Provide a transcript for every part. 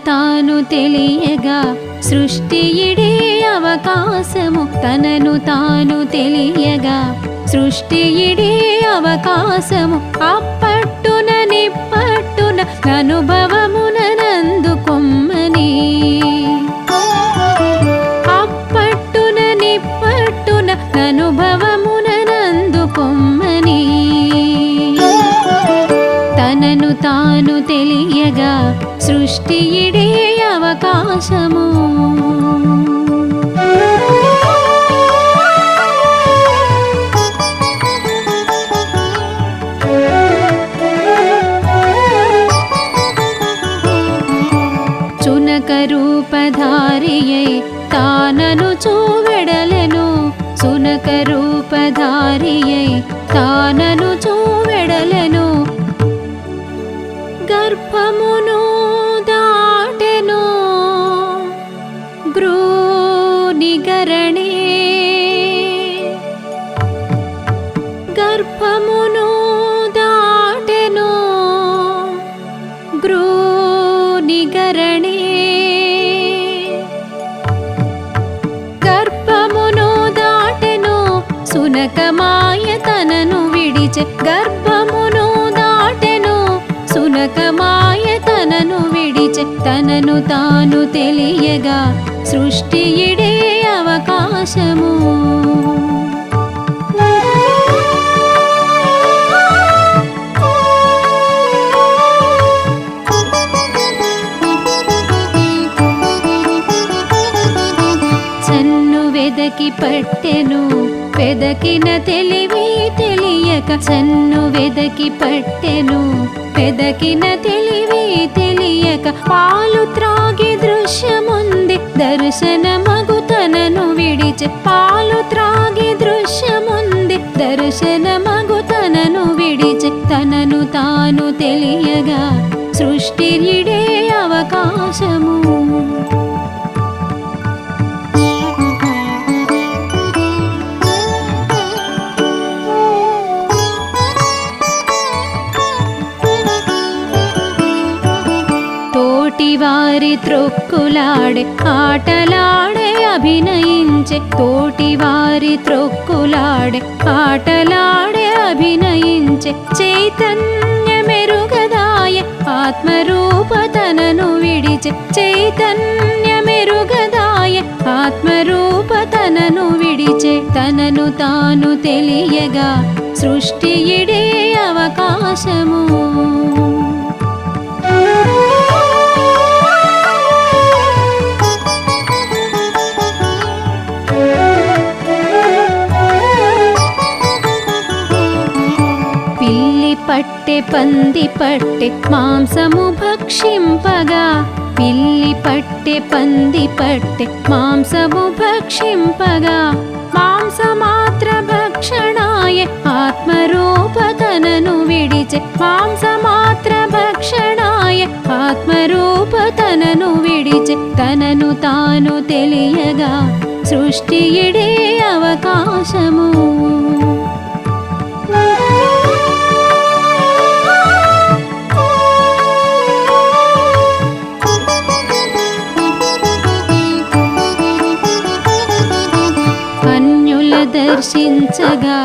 తాను తెలియగా సృష్టి ఇడే అవకాశము తనను తాను తెలియగా సృష్టి ఇడే అవకాశము అప్పట్టున నిప్పట్టున అనుభవమున నందుకొమ్మని అప్పట్టున నిప్పట్టున అనుభవమున నందుకొమ్మని తనను తాను తెలియగా సృష్టి ఇడే అవకాశము చునక రూపధారియై తానను చూవెడలెను సునక రూపధారియై తానను చూవెడలెను గర్భమును దాటెను గ్రూనిగరణే గర్భమును దాటెను గ్రూనిగరణే గర్భమును దాటెను సునకమాయ తనను విడిచె గర్భమును దాటెను సునకమాయ తనను విడిచె తనను తాను తెలియగా సృష్టి ఇడే అవకాశము చన్ను వెదకి పట్టెను పెదకిన తెలివి తెలియక చన్ను వెదకి పట్టెను పెదకిన తెలివి తెలియక పాలు త్రాగి దృశ్యముంది దర్శనమగు తనను విడిచె పాలు త్రాగి దృశ్యముంది దర్శనమగు తనను విడిచె తనను తాను తెలియగా సృష్టి ఇడే అవకాశము తోటివారి త్రొక్కులాడే ఆటలాడే అభినయించే తోటివారి త్రొక్కులాడే ఆటలాడే అభినయించే చైతన్య మెరుగదాయ ఆత్మరూప తనను విడిచె చైతన్య మెరుగదాయ ఆత్మరూప తనను విడిచె తనను తాను తెలియగా సృష్టి ఇడే అవకాశము పట్టె పంది పట్టె మాంసము భక్షింపగా పిల్లి పట్టె పంది పట్టె మాంసము భక్షింపగా మాంసమాత్ర భక్షణాయ ఆత్మరూప తనను విడిచె మాంసమాత్ర భక్షణాయ ఆత్మరూప తనను విడిచె తనను తాను తెలియగా సృష్టి ఇడే అవకాశము దర్శించగా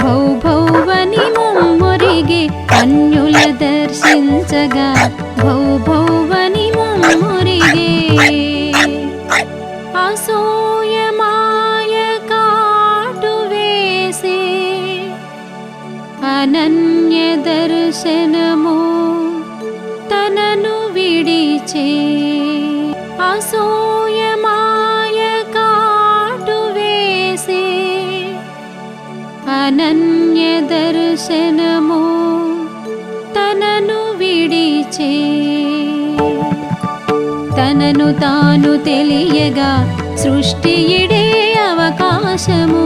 భౌభౌవని ముమ్మొరిగే అన్యుల దర్శించగా భౌభౌవని ముమ్మొరిగే అసూయమాయ కాటు వేసే అనన్య దర్శనము తనను విడిచే అసూయమాయ కాటు వేసే అనన్య దర్శనము తనను విడిచే తనను తాను తెలియగా సృష్టి ఇడే అవకాశము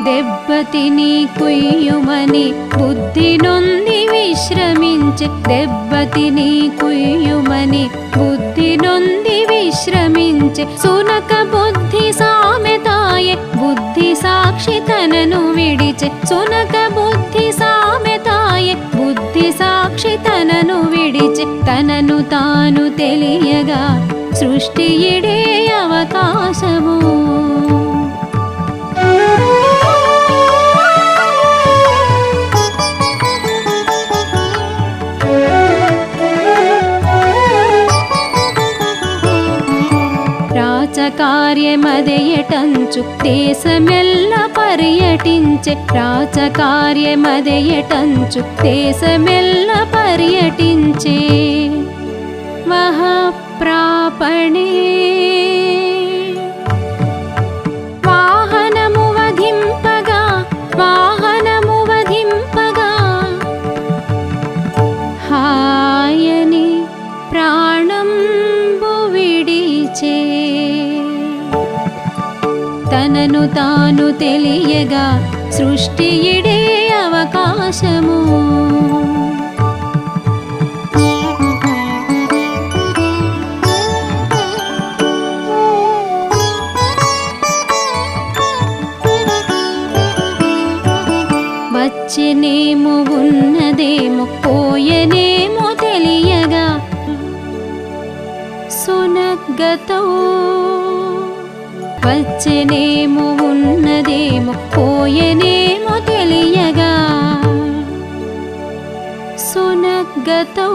దెబ్బతిని కుయ్యుమని బుద్ధి నొంది విశ్రమించ విడిచె దెబ్బతిని కుయ్యుమని బుద్ధి నొంది విశ్రమించె సునక బుద్ధి సామెతాయె బుద్ధి సాక్షి తనను విడిచె సునక బుద్ధి సామెతాయె బుద్ధి సాక్షి తనను విడిచె తనను తాను తెలియగా సృష్టి ఇడే అవకాశము రాచకార్యమదెయటంచు దేశమెల్ల పర్యటించె రాచకార్యమదెయటంచు దేశమెల్ల పర్యటించే మహాప్రాపణే వాహనము వధింపగా వాహనము వధింపగా హాయని ప్రాణంబు విడిచే తనను తాను తెలియగా సృష్టి ఇడే అవకాశము వచ్చెనేమో ఉన్నదేమో పోయనేమో తెలియగా సునగ్గతో వచ్చెనేమో ఉన్నదేమో పోయనేమో తెలియగా సునగ్గతో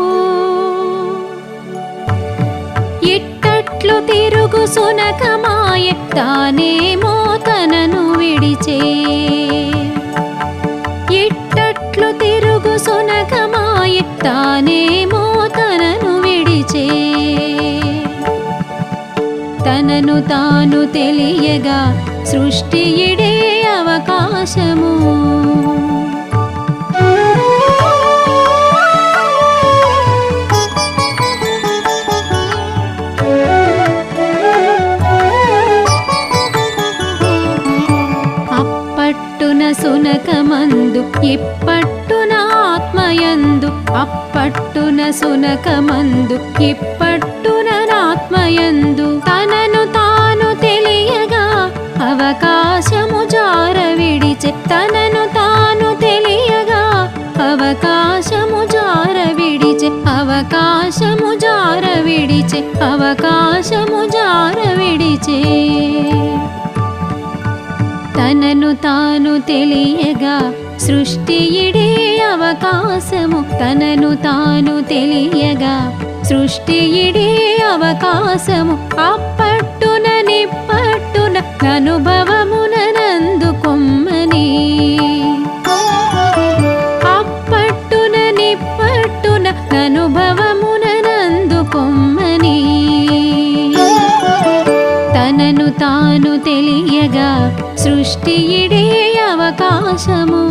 ఇట్టట్లు తిరుగు సునకమాయ తానేమో తనను విడిచే ఇట్టట్లు తిరుగు సునకమాయ తానేమో తనను విడిచే తనను తాను తెలియగా సృష్టి ఇడే అవకాశము అప్పట్టున సునకమందు ఇప్పట్టున ఆత్మయందు అప్పట్టున సునకమందు ఇప్పట్టున ఆత్మయందు తనను తాను తెలియగా అవకాశము జార విడిచె తనను తాను తెలియగా అవకాశము జార విడిచె అవకాశము జార విడిచె అవకాశము జార విడిచె తనను తాను తెలియగా సృష్టి ఇడే అవకాశము తనను తాను తెలియగా సృష్టి ఇడే అవకాశము అప్పట్టున నిప్పట్టున అనుభవమునందుకొమ్మని అప్పట్టున నిప్పట్టున అనుభవమునందుకొమ్మని తనను తాను తెలియగా సృష్టి ఇడే అవకాశము